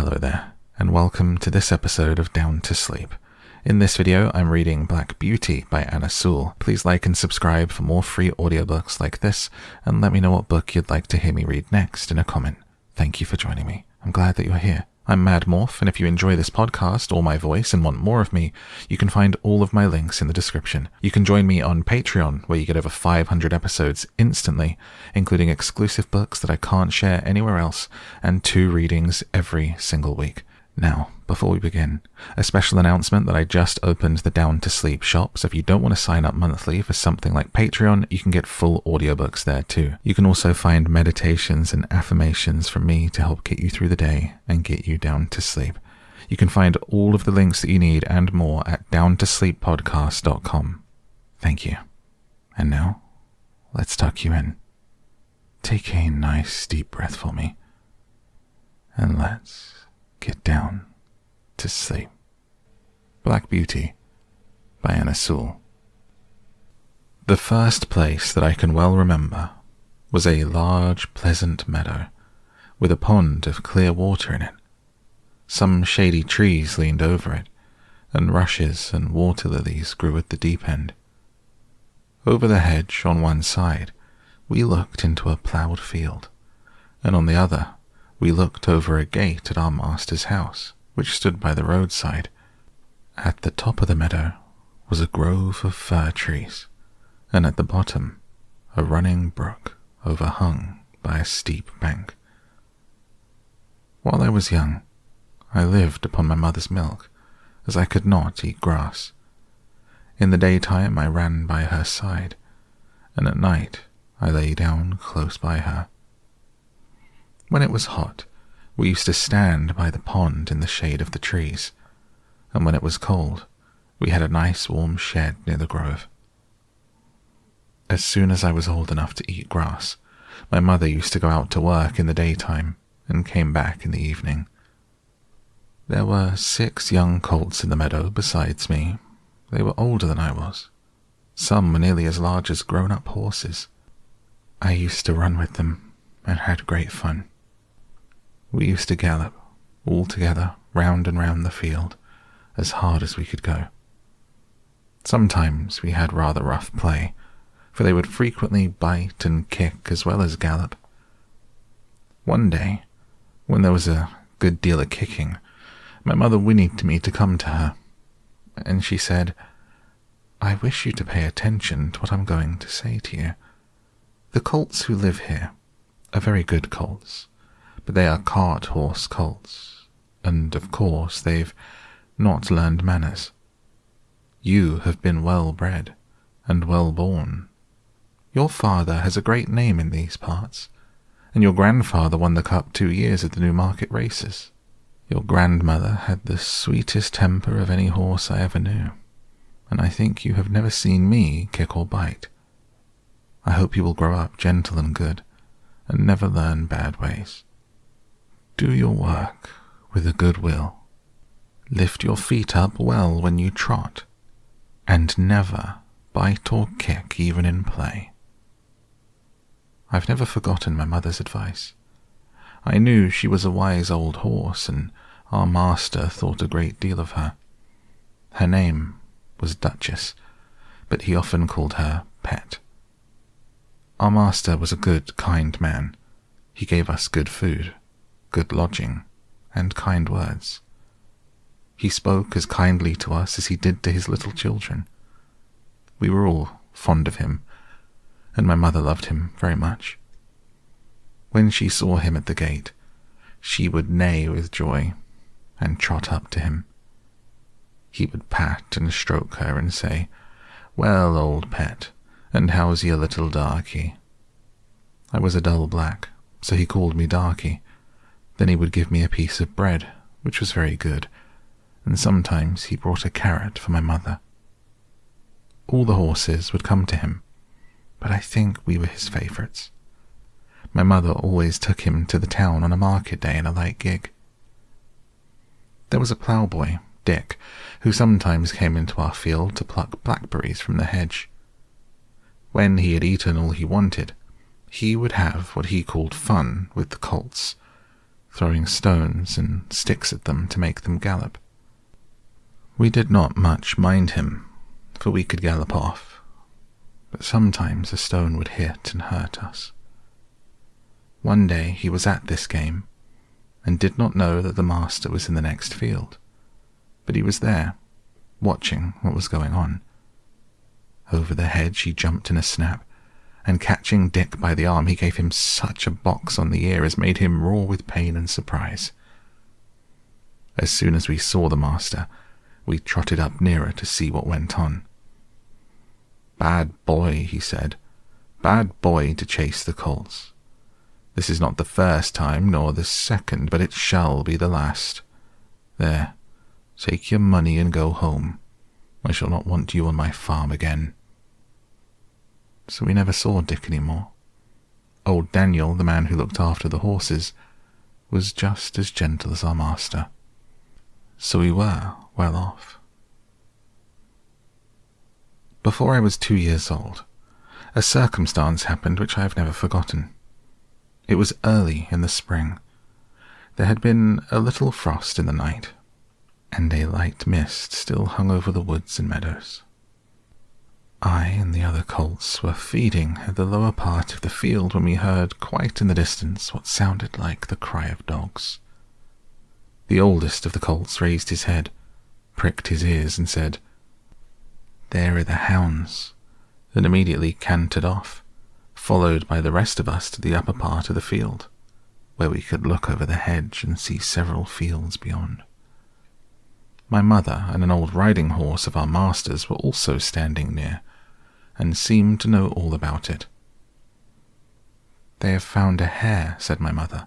Hello there, and welcome to this episode of Down to Sleep. In this video, I'm reading Black Beauty by Anna Sewell. Please like and subscribe for more free audiobooks like this, and let me know what book you'd like to hear me read next in a comment. Thank you for joining me. I'm glad that you're here. I'm Mad Morph, and if you enjoy this podcast or my voice and want more of me, you can find all of my links in the description. You can join me on Patreon, where you get over 500 episodes instantly, including exclusive books that I can't share anywhere else, and 2 readings every single week. Now, before we begin, a special announcement that I just opened the Down to Sleep shop, so if you don't want to sign up monthly for something like Patreon, you can get full audiobooks there too. You can also find meditations and affirmations from me to help get you through the day and get you down to sleep. You can find all of the links that you need and more at downtosleeppodcast.com. Thank you. And now, let's tuck you in. Take a nice deep breath for me, and let's get down to sleep. Black Beauty by Anna Sewell. The first place that I can well remember was a large, pleasant meadow with a pond of clear water in it. Some shady trees leaned over it, and rushes and water lilies grew at the deep end. Over the hedge on one side, we looked into a ploughed field, and on the other, we looked over a gate at our master's house, which stood by the roadside. At the top of the meadow was a grove of fir trees, and at the bottom a running brook overhung by a steep bank. While I was young, I lived upon my mother's milk, as I could not eat grass. In the daytime I ran by her side, and at night I lay down close by her. When it was hot, we used to stand by the pond in the shade of the trees, and when it was cold, we had a nice warm shed near the grove. As soon as I was old enough to eat grass, my mother used to go out to work in the daytime and came back in the evening. There were 6 young colts in the meadow besides me. They were older than I was. Some were nearly as large as grown-up horses. I used to run with them and had great fun. We used to gallop, all together, round and round the field, as hard as we could go. Sometimes we had rather rough play, for they would frequently bite and kick as well as gallop. One day, when there was a good deal of kicking, my mother whinnied me to come to her, and she said, "I wish you to pay attention to what I'm going to say to you. The colts who live here are very good colts, but they are cart-horse colts, and, of course, they've not learned manners. You have been well-bred and well-born. Your father has a great name in these parts, and your grandfather won the cup 2 years at the Newmarket races. Your grandmother had the sweetest temper of any horse I ever knew, and I think you have never seen me kick or bite. I hope you will grow up gentle and good, and never learn bad ways. Do your work with a good will. Lift your feet up well when you trot, and never bite or kick even in play." I've never forgotten my mother's advice. I knew she was a wise old horse, and our master thought a great deal of her. Her name was Duchess, but he often called her Pet. Our master was a good, kind man. He gave us good food, good lodging, and kind words. He spoke as kindly to us as he did to his little children. We were all fond of him, and my mother loved him very much. When she saw him at the gate, she would neigh with joy and trot up to him. He would pat and stroke her and say, "Well, old Pet, and how's your little darky?" I was a dull black, so he called me Darky. Then he would give me a piece of bread, which was very good, and sometimes he brought a carrot for my mother. All the horses would come to him, but I think we were his favourites. My mother always took him to the town on a market day in a light gig. There was a ploughboy, Dick, who sometimes came into our field to pluck blackberries from the hedge. When he had eaten all he wanted, he would have what he called fun with the colts. throwing stones and sticks at them to make them gallop. We did not much mind him, for we could gallop off, but sometimes a stone would hit and hurt us. One day he was at this game, and did not know that the master was in the next field, but he was there, watching what was going on. Over the hedge he jumped in a snap, and catching Dick by the arm, he gave him such a box on the ear as made him roar with pain and surprise. As soon as we saw the master, we trotted up nearer to see what went on. "Bad boy," he said, "bad boy to chase the colts. This is not the first time, nor the second, but it shall be the last. There, take your money and go home. I shall not want you on my farm again." So we never saw Dick any more. Old Daniel, the man who looked after the horses, was just as gentle as our master. So we were well off. Before I was 2 years old, a circumstance happened which I have never forgotten. It was early in the spring. There had been a little frost in the night, and a light mist still hung over the woods and meadows. I and the other colts were feeding at the lower part of the field when we heard quite in the distance what sounded like the cry of dogs. The oldest of the colts raised his head, pricked his ears, and said, "There are the hounds," and immediately cantered off, followed by the rest of us to the upper part of the field, where we could look over the hedge and see several fields beyond. My mother and an old riding horse of our master's were also standing near, and seemed to know all about it. "They have found a hare," said my mother,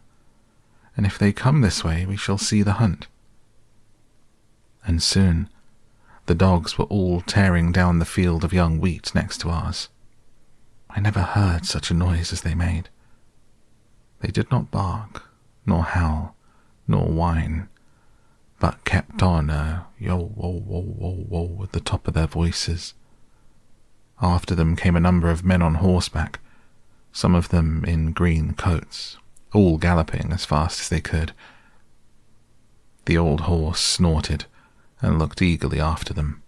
"and if they come this way we shall see the hunt." And soon the dogs were all tearing down the field of young wheat next to ours. I never heard such a noise as they made. They did not bark, nor howl, nor whine, but kept on a yo-wo-wo-wo-wo at the top of their voices. After them came a number of men on horseback, some of them in green coats, all galloping as fast as they could. The old horse snorted and looked eagerly after them,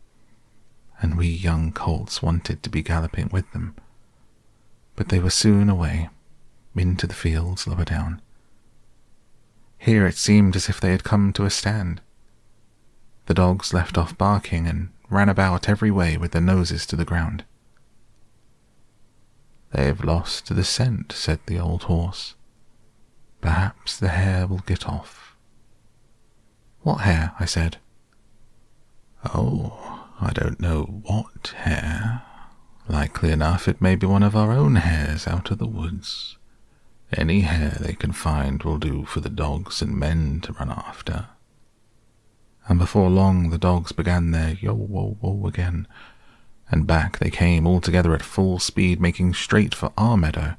and we young colts wanted to be galloping with them, but they were soon away, into the fields lower down. Here it seemed as if they had come to a stand. The dogs left off barking and ran about every way with their noses to the ground. "They have lost the scent," said the old horse. "Perhaps the hare will get off." "What hare?" I said. "Oh, I don't know what hare. Likely enough it may be one of our own hares out of the woods. Any hare they can find will do for the dogs and men to run after." And before long the dogs began their yo-wo-wo again, and back they came all together at full speed, making straight for our meadow,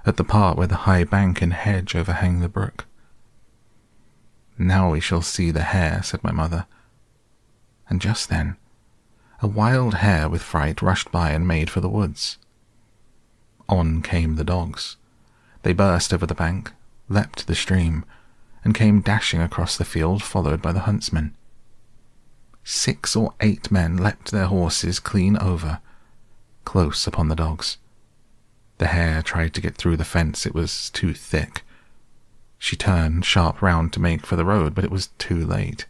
at the part where the high bank and hedge overhang the brook. "Now we shall see the hare," said my mother. And just then a wild hare with fright rushed by and made for the woods. On came the dogs. They burst over the bank, leapt the stream, and came dashing across the field, followed by the huntsmen. 6 or 8 men leapt their horses clean over, close upon the dogs. The hare tried to get through the fence. It was too thick. She turned sharp round to make for the road, but it was too late.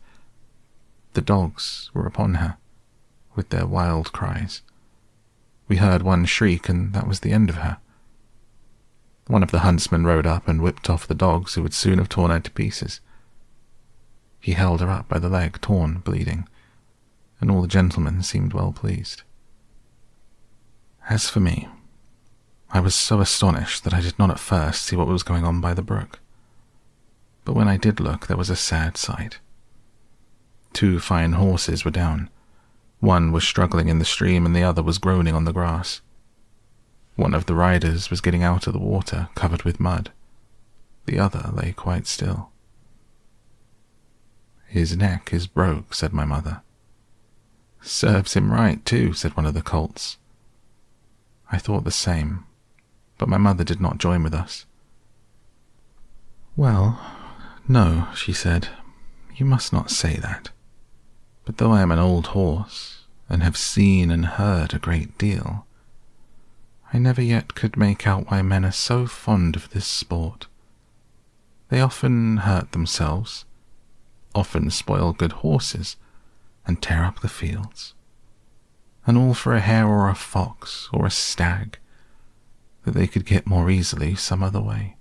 The dogs were upon her, with their wild cries. We heard one shriek, and that was the end of her. One of the huntsmen rode up and whipped off the dogs, who would soon have torn her to pieces. He held her up by the leg, torn, bleeding, and all the gentlemen seemed well pleased. As for me, I was so astonished that I did not at first see what was going on by the brook. But when I did look, there was a sad sight. 2 fine horses were down. One was struggling in the stream, and the other was groaning on the grass. One of the riders was getting out of the water, covered with mud. The other lay quite still. "His neck is broke," said my mother. "Serves him right, too," said one of the colts. I thought the same, but my mother did not join with us. "Well, "No," she said, "you must not say that. But though I am an old horse, and have seen and heard a great deal, I never yet could make out why men are so fond of this sport. They often hurt themselves, often spoil good horses, and tear up the fields, and all for a hare or a fox or a stag that they could get more easily some other way.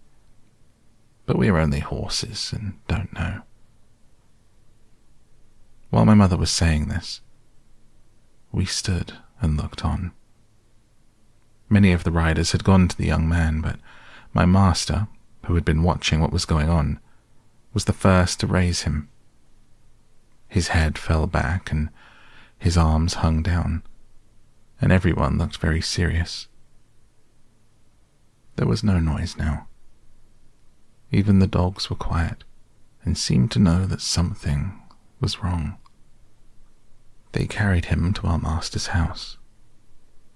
But we are only horses and don't know." While my mother was saying this, we stood and looked on. Many of the riders had gone to the young man, but my master, who had been watching what was going on, was the first to raise him. His head fell back and his arms hung down, and everyone looked very serious. There was no noise now. Even the dogs were quiet and seemed to know that something was wrong. They carried him to our master's house.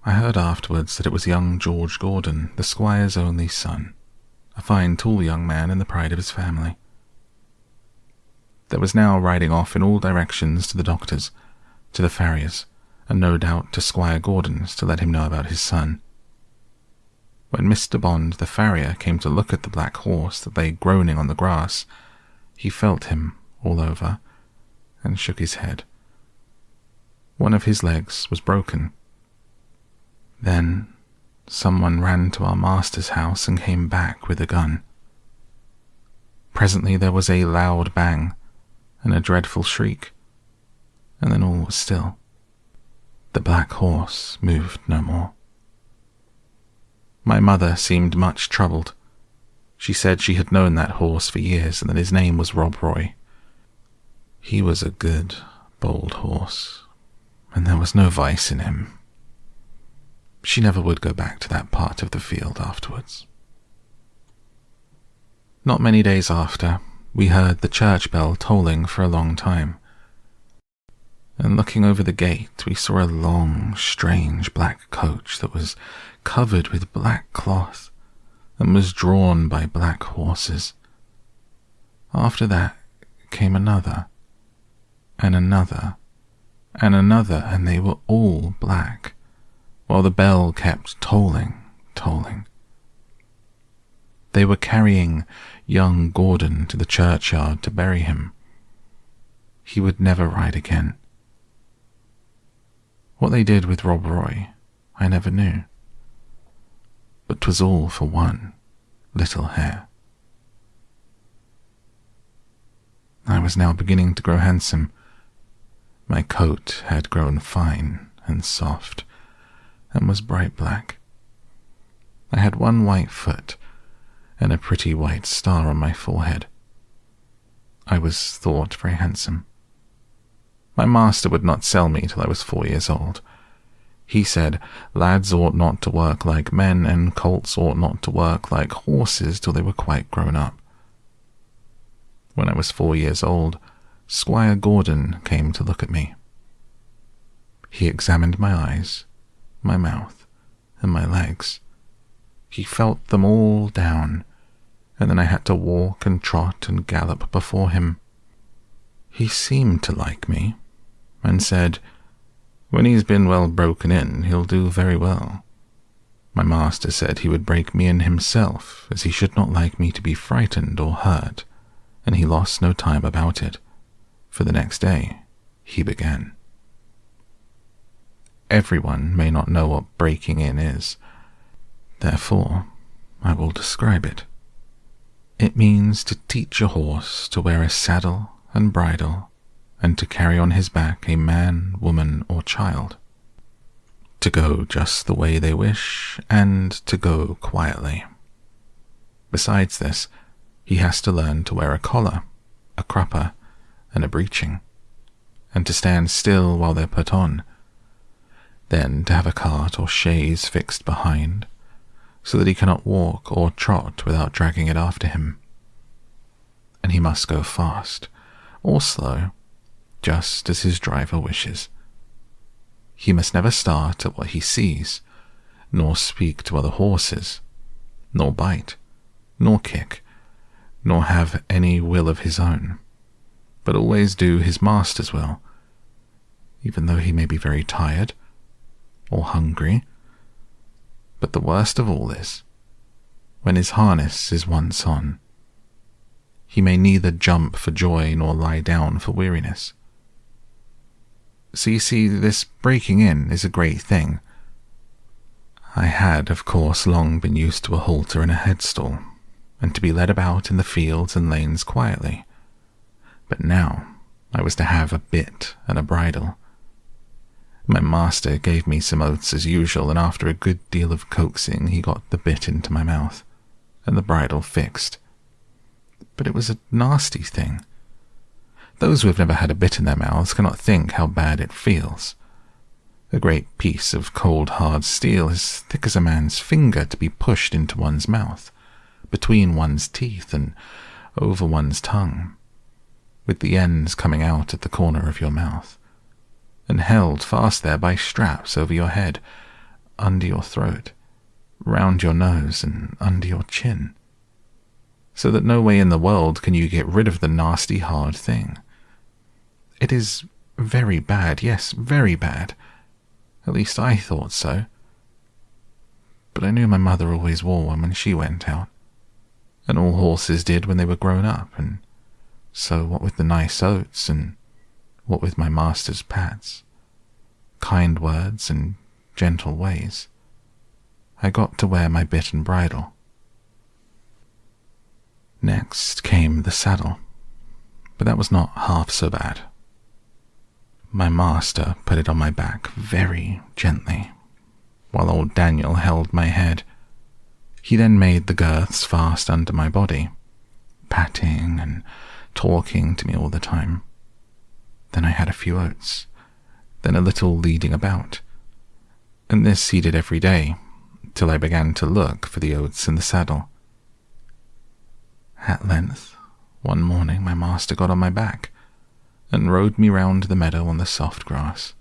I heard afterwards that it was young George Gordon, the squire's only son, a fine tall young man and the pride of his family. There was now riding off in all directions to the doctor's, to the farrier's, and no doubt to Squire Gordon's to let him know about his son. When Mr. Bond, the farrier, came to look at the black horse that lay groaning on the grass, he felt him all over and shook his head. One of his legs was broken. Then someone ran to our master's house and came back with a gun. Presently there was a loud bang and a dreadful shriek, and then all was still. The black horse moved no more. My mother seemed much troubled. She said she had known that horse for years and that his name was Rob Roy. He was a good, bold horse, and there was no vice in him. She never would go back to that part of the field afterwards. Not many days after, we heard the church bell tolling for a long time, and looking over the gate we saw a long, strange black coach that was covered with black cloth and was drawn by black horses. After that came another, and another, and another, and they were all black, while the bell kept tolling. They were carrying young Gordon to the churchyard to bury him. He would never ride again. What they did with Rob Roy, I never knew. But 'twas all for one little hare. I was now beginning to grow handsome. My coat had grown fine and soft, and was bright black. I had one white foot, and a pretty white star on my forehead. I was thought very handsome. My master would not sell me till I was 4 years old. He said lads ought not to work like men, and colts ought not to work like horses till they were quite grown up. When I was 4 years old, Squire Gordon came to look at me. He examined my eyes, my mouth, and my legs. He felt them all down, and then I had to walk and trot and gallop before him. He seemed to like me, and said, "When he's been well broken in, he'll do very well." My master said he would break me in himself, as he should not like me to be frightened or hurt, and he lost no time about it, for the next day he began. Everyone may not know what breaking in is, therefore I will describe it. It means to teach a horse to wear a saddle and bridle, and to carry on his back a man, woman, or child, to go just the way they wish, and to go quietly. Besides this, he has to learn to wear a collar, a crupper, and a breeching, and to stand still while they're put on, then to have a cart or chaise fixed behind, so that he cannot walk or trot without dragging it after him. And he must go fast, or slow, just as his driver wishes. He must never start at what he sees, nor speak to other horses, nor bite, nor kick, nor have any will of his own, but always do his master's will, even though he may be very tired or hungry. But the worst of all is, when his harness is once on, he may neither jump for joy nor lie down for weariness. So you see, this breaking in is a great thing. I had, of course, long been used to a halter and a headstall, and to be led about in the fields and lanes quietly. But now I was to have a bit and a bridle. My master gave me some oats as usual, and after a good deal of coaxing he got the bit into my mouth, and the bridle fixed. But it was a nasty thing. Those who have never had a bit in their mouths cannot think how bad it feels. A great piece of cold hard steel as thick as a man's finger to be pushed into one's mouth, between one's teeth and over one's tongue, with the ends coming out at the corner of your mouth, and held fast there by straps over your head, under your throat, round your nose and under your chin, so that no way in the world can you get rid of the nasty hard thing. It is very bad, yes, very bad. At least I thought so. But I knew my mother always wore one when she went out, and all horses did when they were grown up, and so what with the nice oats, and what with my master's pats, kind words and gentle ways, I got to wear my bit and bridle. Next came the saddle, but that was not half so bad. My master put it on my back very gently, while old Daniel held my head. He then made the girths fast under my body, patting and talking to me all the time. Then I had a few oats, then a little leading about, and this he did every day, till I began to look for the oats in the saddle. At length, one morning my master got on my back, and rode me round the meadow on the soft grass.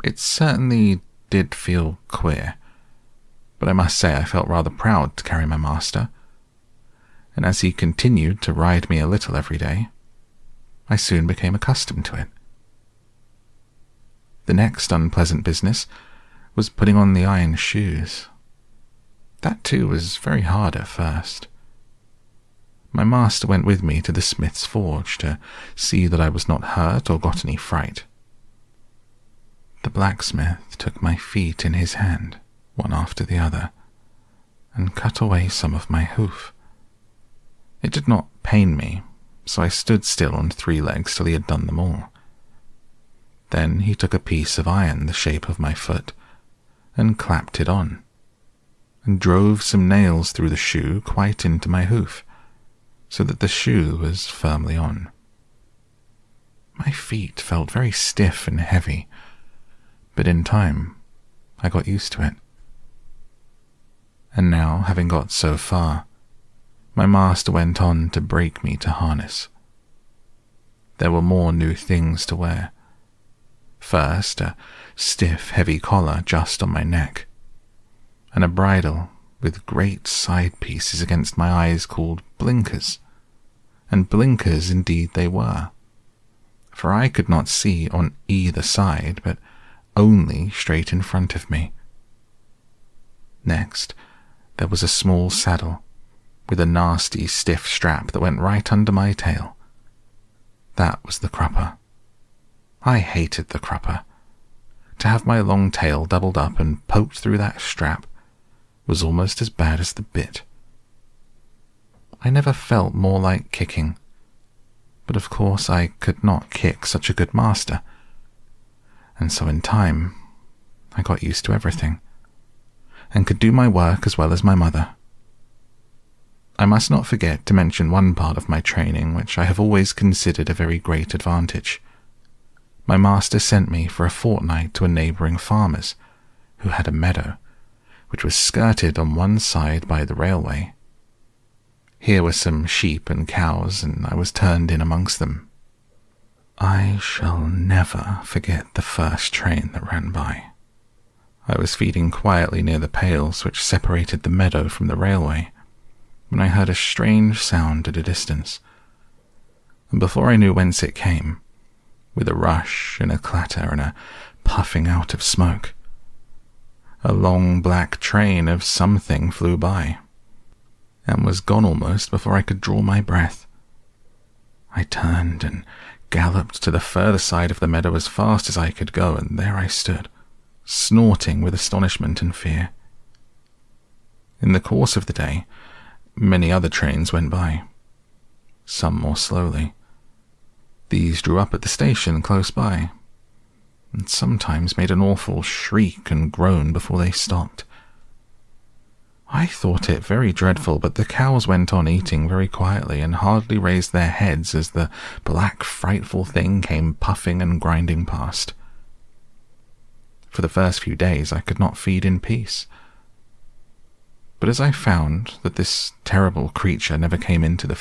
It certainly did feel queer, but I must say I felt rather proud to carry my master, and as he continued to ride me a little every day, I soon became accustomed to it. The next unpleasant business was putting on the iron shoes. That too was very hard at first. My master went with me to the smith's forge to see that I was not hurt or got any fright. The blacksmith took my feet in his hand, one after the other, and cut away some of my hoof. It did not pain me, so I stood still on 3 legs till he had done them all. Then he took a piece of iron the shape of my foot, and clapped it on, and drove some nails through the shoe quite into my hoof, so that the shoe was firmly on. My feet felt very stiff and heavy, but in time I got used to it. And now, having got so far, my master went on to break me to harness. There were more new things to wear. First, a stiff, heavy collar just on my neck, and a bridle with great side pieces against my eyes called blinkers. And blinkers indeed they were, for I could not see on either side, but only straight in front of me. Next, there was a small saddle, with a nasty stiff strap that went right under my tail. That was the crupper. I hated the crupper. To have my long tail doubled up and poked through that strap was almost as bad as the bit. I never felt more like kicking, but of course I could not kick such a good master, and so in time I got used to everything, and could do my work as well as my mother. I must not forget to mention one part of my training which I have always considered a very great advantage. My master sent me for a fortnight to a neighbouring farmer's, who had a meadow, which was skirted on one side by the railway. Here were some sheep and cows, and I was turned in amongst them. I shall never forget the first train that ran by. I was feeding quietly near the pales which separated the meadow from the railway, when I heard a strange sound at a distance, and before I knew whence it came, with a rush and a clatter and a puffing out of smoke, a long black train of something flew by, and was gone almost before I could draw my breath. I turned and galloped to the further side of the meadow as fast as I could go, and there I stood, snorting with astonishment and fear. In the course of the day, many other trains went by, some more slowly. These drew up at the station close by, and sometimes made an awful shriek and groan before they stopped. I thought it very dreadful, but the cows went on eating very quietly and hardly raised their heads as the black, frightful thing came puffing and grinding past. For the first few days I could not feed in peace. But as I found that this terrible creature never came into the